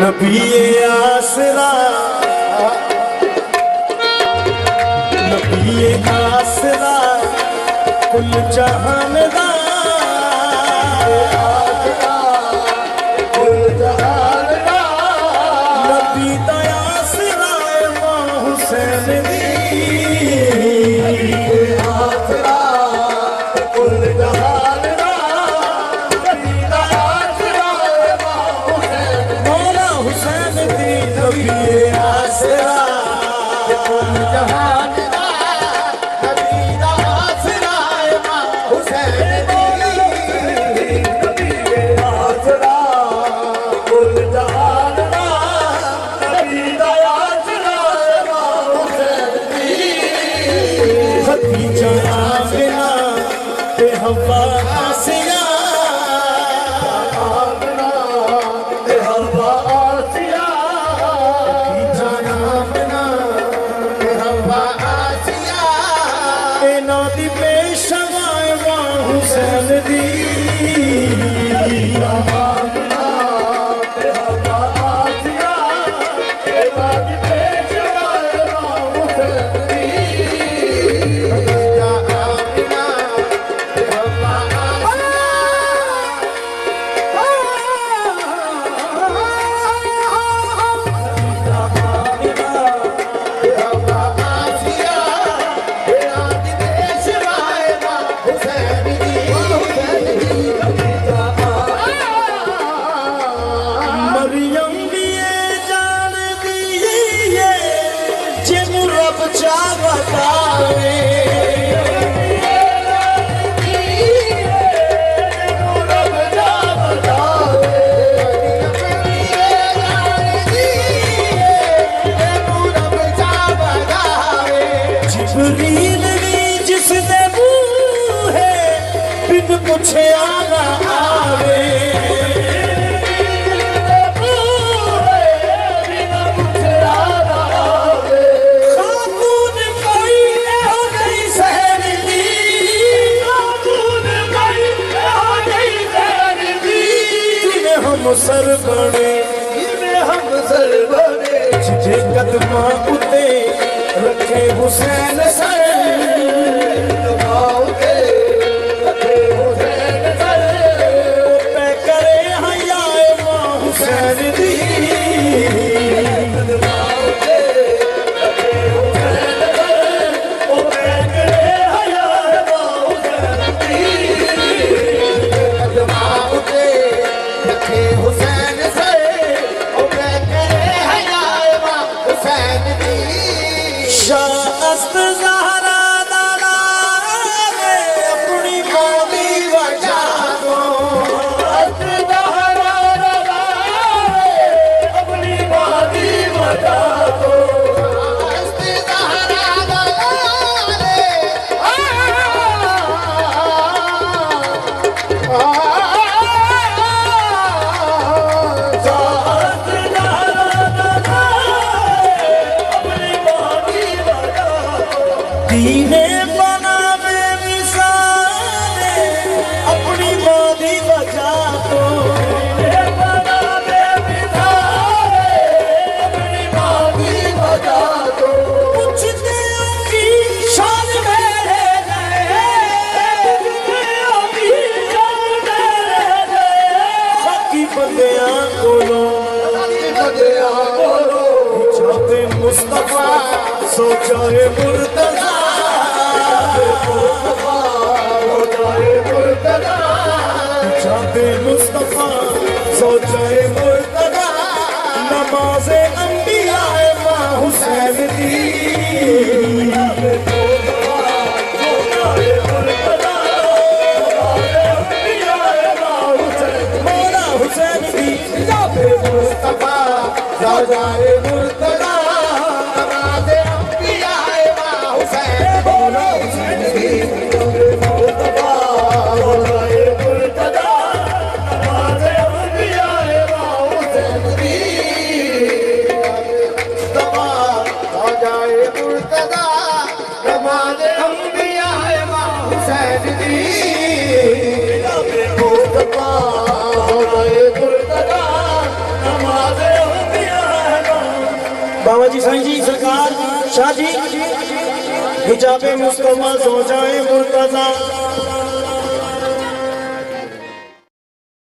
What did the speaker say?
नबीए आसरा नबीए आसरा कुल जहान दा कुल जहान दा नबी दा आसरा मां हुसैन दी आसरा कुल जहान दा नबी दा आसरा मां हुसैन मौला हुसैन दी नबीए आसरा कुल जहान दा नबी दा आसरा मां हुसैन दी नबीए आसरा कुल जहान दा नबी दा आसरा मां हुसैन दी खदीजा आमिना ते हवा आसिया आमिना ते हवा आसिया खदीजा आमिना ते हवा आसिया इना दी पेशवाए मां हुसैन दी आमिना ते हवा आसिया इना दी पेशवाए मां हुसैन दी खदीजा आमिना ते हवा मरियम दिए जान दिए जिनु रब चाहतावे जिबरील भी जिसने बूहे बिन पूछे आना आवे खातून कोई एहो नहीं सहरदी खातून कोई एहो नहीं सहरदी जिन्हें हम सर बने जिजे कदमां उते रखे हुसैन सर उते रखे हुसैन सर पे करे हयाए मां हुसैन दी कदमां उते रखे हुसैन सर पे करे हयाए मां हुसैन दी कदमां उते रखे हुसैन सर पे करे हयाए मां हुसैन दी शास्त ज़हरा दादा ने अपनी मौली वजा दो शास्त ज़हरा दादा ने अपनी मौली वजा दो शास्त ज़हरा दादा ने दीने बनावे मिसाले अपनी मोदी बजा दो दीने बनावे मिसाले अपनी मोदी बजा दो पूछते की शान मेरे गए पूछते की शान मेरे गए बाकी बंदियां कोलो चाहते मुस्तफा सो जाए मुर्तजा चाहते मुस्तफा सो जाए मुर्तजा नमाज़े अंबिया मां हुसैन दी मौला हुसैन दी चाहते मुस्तफा सो जाए मुर्तजा नमाज़े अंबिया मां हुसैन मौला हुसैन दी मुस्तफा बाबा जी साईं जी सरकार शाह जी हिजाबे मुस्तफा सोचाए मुर्तजा